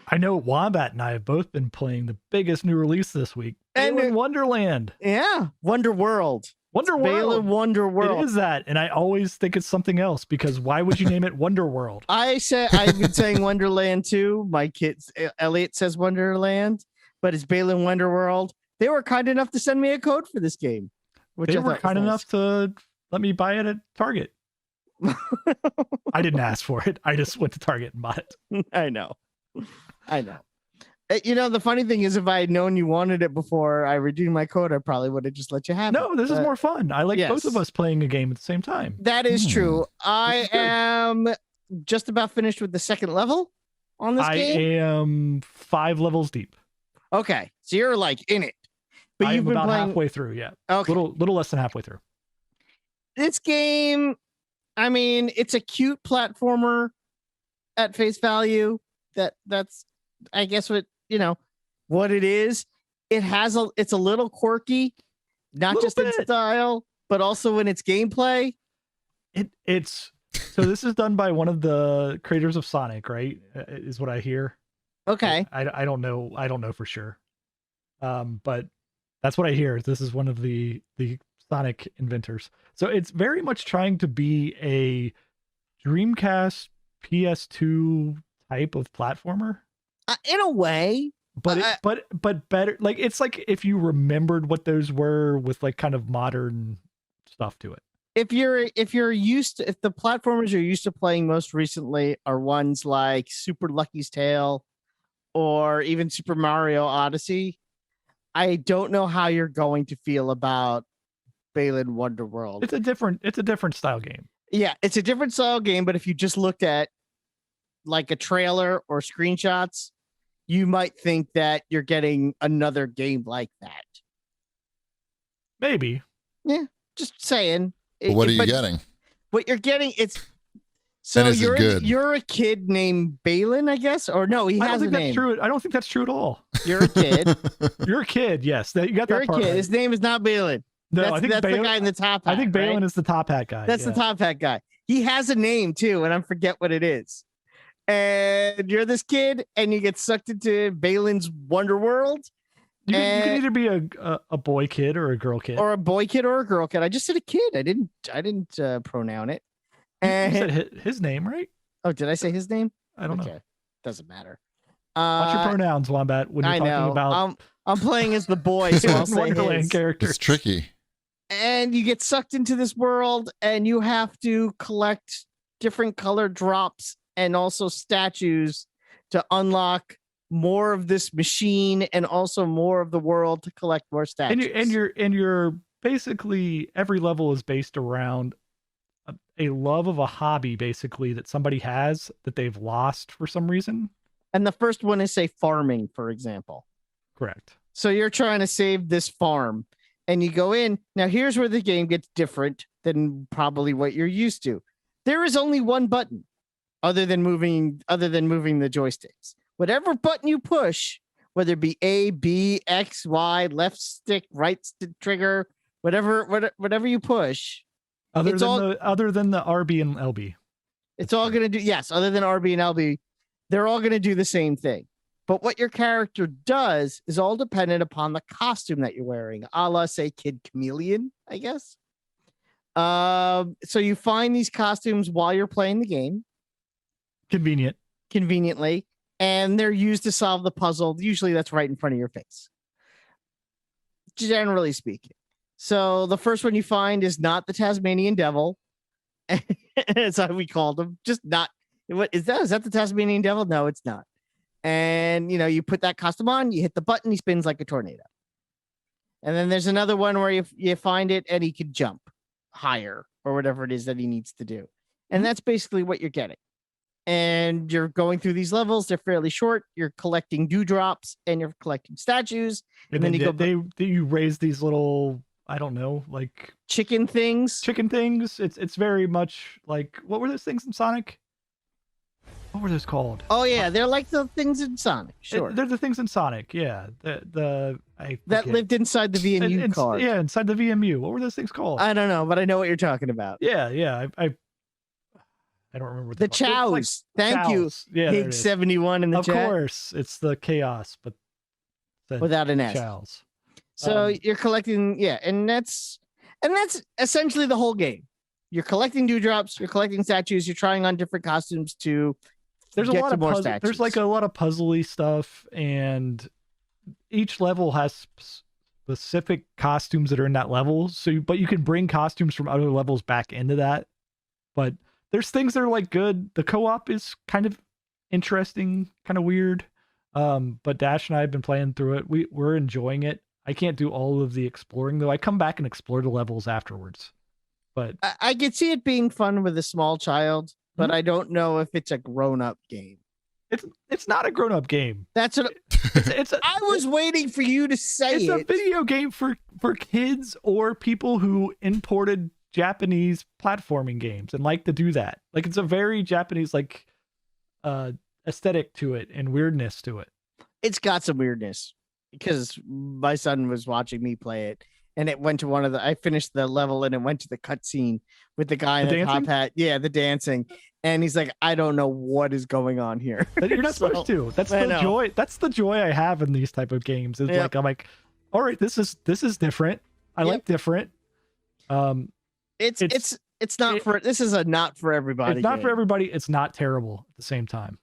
I know Wombat and I have both been playing the biggest new release this week, And Balan Wonderland. Yeah, Wonderworld. Wonderworld. Balan Wonderworld. It is that, and I always think it's something else because why would you name it Wonderworld? I've been saying Wonderland too. My kids, Elliot says Wonderland, but it's Balan Wonderworld. They were kind enough to send me a code for this game. They were kind enough to let me buy it at Target. I didn't ask for it. I just went to Target and bought it. I know. The funny thing is, if I had known you wanted it before I redeemed my code, I probably would have just let you have it. No, this is more fun. I like both of us playing a game at the same time. That is true. I am just about finished with the second level on this game. I am 5 levels deep. Okay, so you're like in it. But I'm you've been about playing halfway through, yeah. Okay. Little less than halfway through. This game, I mean, it's a cute platformer at face value. That's I guess what it is. It's a little quirky, not just in style, but also in its gameplay. So this is done by one of the creators of Sonic, right? Is what I hear. Okay. I don't know. I don't know for sure. But that's what I hear. This is one of the Sonic inventors. So it's very much trying to be a Dreamcast PS2 type of platformer. In a way. But better. Like it's like if you remembered what those were with like kind of modern stuff to it. If the platformers you're used to playing most recently are ones like Super Lucky's Tale or even Super Mario Odyssey, I don't know how you're going to feel about Balan Wonderworld. It's a different style game. Yeah, it's a different style game, but if you just looked at like a trailer or screenshots, you might think that you're getting another game like that. Maybe. Yeah, just saying. What are you getting? What you're getting, you're a kid named Balan, I guess, or no? He has a name. That's true. I don't think that's true at all. You're a kid. You're a kid. Yes, you got you're that part. A kid. Right. His name is not Balan. No, that's, I think that's the guy in the top hat. I think Balan is the top hat guy. That's the top hat guy. He has a name too, and I forget what it is. And you're this kid, and you get sucked into Balan's Wonderworld. You can either be a boy kid or a girl kid, or a boy kid or a girl kid. I just said a kid. I didn't pronoun it. And you said his name, right? Oh, did I say his name? I don't know. Doesn't matter. What's your pronouns, Wombat? When you're talking about, I'm playing as the boy, so I'll say Wonderland character. It's tricky. And you get sucked into this world, and you have to collect different color drops and also statues to unlock more of this machine and also more of the world to collect more statues. And you're basically every level is based around a love of a hobby, basically, that somebody has that they've lost for some reason. And the first one is, say, farming, for example. Correct. So you're trying to save this farm, and you go in. Now, here's where the game gets different than probably what you're used to. There is only one button other than moving the joysticks. Whatever button you push, whether it be A, B, X, Y, left stick, right stick trigger, whatever you push, other than the RB and LB, it's all going to do. Yes, other than RB and LB, they're all going to do the same thing. But what your character does is all dependent upon the costume that you're wearing, a la, say, Kid Chameleon, I guess. So you find these costumes while you're playing the game. Conveniently. And they're used to solve the puzzle. Usually that's right in front of your face, generally speaking. So the first one you find is not the Tasmanian Devil. That's how we called him. Just not. What is that? Is that the Tasmanian Devil? No, it's not. And, you put that costume on, you hit the button, he spins like a tornado. And then there's another one where you find it and he can jump higher or whatever it is that he needs to do. And that's basically what you're getting. And you're going through these levels. They're fairly short. You're collecting dewdrops and you're collecting statues. And then you raise these little, I don't know, like chicken things. It's very much like, what were those things in Sonic? What were those called? Oh yeah, they're like the things in Sonic. Sure, they're the things in Sonic. Yeah, that lived inside the VMU card. Yeah, inside the VMU. What were those things called? I don't know, but I know what you're talking about. Yeah. I I don't remember what The they're called. chows. Thank you. Chows. Yeah, there it Hig is. 71 in the Of chat. course, it's the chaos, but Without an S. chows. So you're collecting, and that's essentially the whole game. You're collecting dewdrops, you're collecting statues, you're trying on different costumes to There's get a lot to of more puzzle. statues. There's like a lot of puzzly stuff, and each level has specific costumes that are in that level. So, but you can bring costumes from other levels back into that. But there's things that are like good. The co-op is kind of interesting, kind of weird. But Dash and I have been playing through it. We're enjoying it. I can't do all of the exploring though. I come back and explore the levels afterwards. But I could see it being fun with a small child, but I don't know if it's a grown-up game. It's not a grown-up game. That's what I was waiting for you to say. It's a video game for kids or people who imported Japanese platforming games and like to do that. Like it's a very Japanese like aesthetic to it and weirdness to it. It's got some weirdness because my son was watching me play it, and it went to I finished the level and it went to the cutscene with the guy in the top hat. Yeah, the dancing. And he's like, I don't know what is going on here. But you're not supposed to. That's the joy. That's the joy I have in these type of games. It's like I'm like, all right, this is different. I like different. It's not for this is a not for everybody. It's not for everybody. It's not terrible at the same time.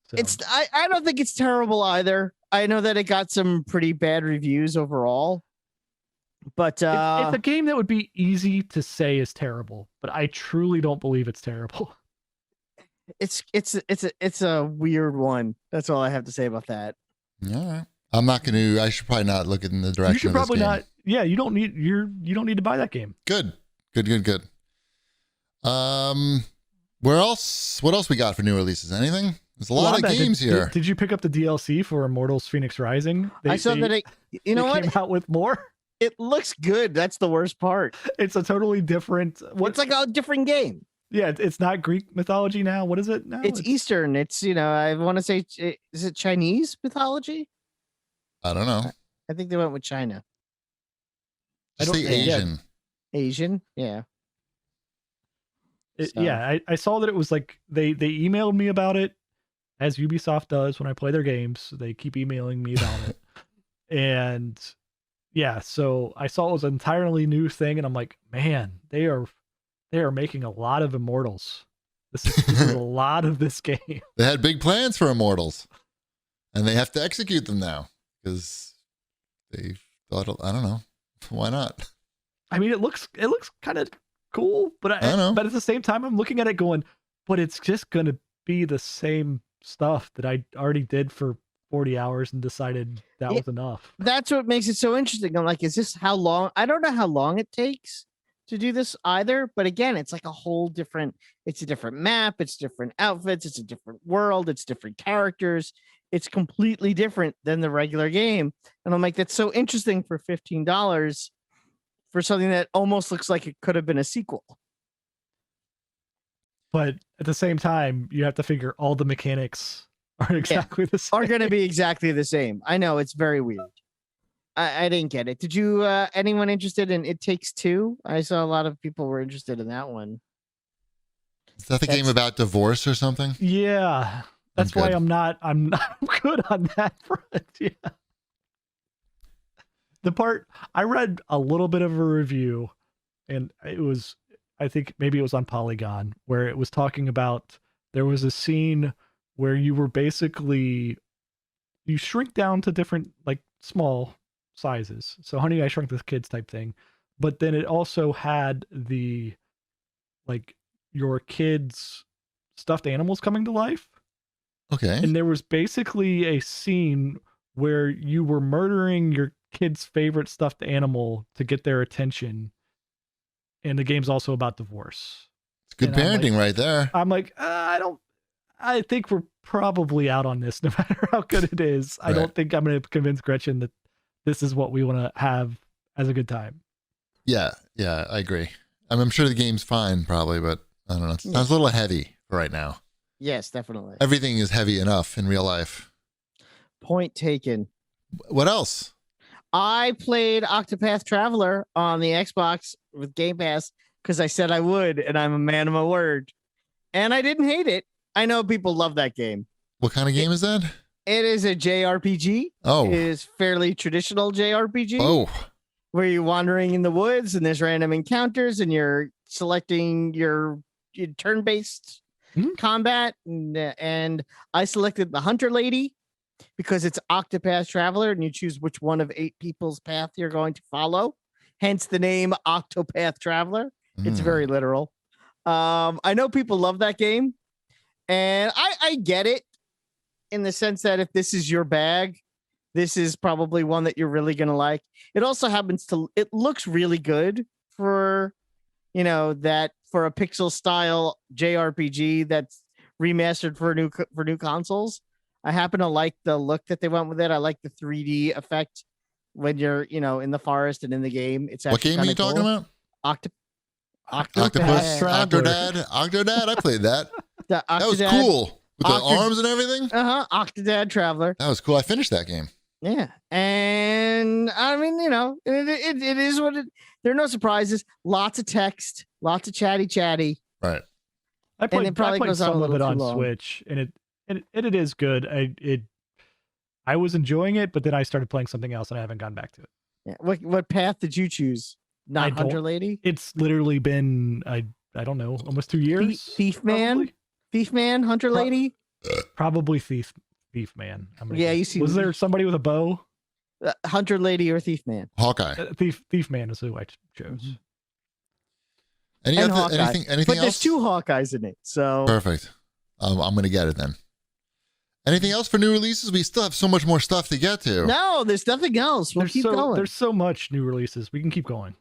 So. I don't think it's terrible either. I know that it got some pretty bad reviews overall. But it's a game that would be easy to say is terrible, but I truly don't believe it's terrible. It's a weird one. That's all I have to say about that. All right. I'm not going to. I should probably not look in the direction. You should probably not. Yeah, you don't need to buy that game. Good. Where else? What else we got for new releases? Anything? There's a lot of games here. Did you pick up the DLC for Immortals: Phoenix Rising? I saw that. You know what? Came out with more. It looks good. That's the worst part. It's a totally different. It's like a different game. Yeah, it's not Greek mythology now. What is it now? It's Eastern. It's I want to say, is it Chinese mythology? I don't know. I think they went with China. I say Asian. Asian, yeah. Yeah, I saw that it was like they emailed me about it, as Ubisoft does when I play their games. They keep emailing me about it, and yeah, so I saw it was an entirely new thing, and I'm like, man, they are making a lot of Immortals. This is a lot of this game. They had big plans for Immortals, and they have to execute them now because they thought, I don't know, why not? I mean, it looks kind of cool, but I know. But at the same time, I'm looking at it going, but it's just gonna be the same stuff that I already did for 40 hours and decided that was enough. That's what makes it so interesting. I'm like, is this how long? I don't know how long it takes to do this either. But again, it's like a whole different, it's a different map. It's different outfits. It's a different world. It's different characters. It's completely different than the regular game. And I'm like, that's so interesting for $15 for something that almost looks like it could have been a sequel. But at the same time, you have to figure all the mechanics are exactly the same. Are going to be exactly the same. I know, it's very weird. I didn't get it. Did you, anyone interested in It Takes Two? I saw a lot of people were interested in that one. Is that the game about divorce or something? Yeah. That's why I'm not good on that front. Yeah. The part I read a little bit of a review, and it was, I think maybe it was on Polygon, where it was talking about there was a scene where you were basically, you shrink down to different like small sizes. So Honey, I Shrunk the Kids type thing. But then it also had the like your kids' stuffed animals coming to life. Okay. And there was basically a scene where you were murdering your kid's favorite stuffed animal to get their attention. And the game's also about divorce. It's good parenting right there. I'm like, I think we're probably out on this no matter how good it is. I don't think I'm going to convince Gretchen that this is what we want to have as a good time. Yeah, I agree. I'm sure the game's fine probably, but I don't know. It sounds a little heavy for right now. Yes, definitely. Everything is heavy enough in real life. Point taken. What else? I played Octopath Traveler on the Xbox with Game Pass because I said I would, and I'm a man of my word. and I didn't hate it. I know people love that game. What kind of game is that? It is a JRPG. Oh. It is fairly traditional JRPG. Oh. Where you're wandering in the woods and there's random encounters and you're selecting your turn-based combat. And I selected the Hunter Lady because it's Octopath Traveler and you choose which one of 8 people's path you're going to follow. Hence the name Octopath Traveler. It's very literal. I know people love that game and I get it in the sense that if this is your bag, this is probably one that you're really going to like. It also it looks really good for, that for a pixel style JRPG that's remastered for new consoles. I happen to like the look that they went with it. I like the 3D effect when you're, in the forest and in the game. It's what game are you talking about? Octopus Octodad. I played that. That was cool with the arms and everything. Octodad Traveler. That was cool. I finished that game. Yeah, and I mean, it is what it. There are no surprises. Lots of text. Lots of chatty. Right. I played some of it on Switch, and it is good. I was enjoying it, but then I started playing something else, and I haven't gone back to it. Yeah. What path did you choose? Not Hunter Lady. It's literally been I don't know, almost 2 years. Thief Man, Hunter Lady. Probably Thief Man. You see. Was there somebody with a bow? Hunter Lady or Thief Man? Hawkeye. Thief Man is who I chose. Anything but else? There's 2 Hawkeyes in it, so perfect. I'm gonna get it then. Anything else for new releases? We still have so much more stuff to get to. No, there's nothing else. We'll keep going. There's so much new releases. We can keep going.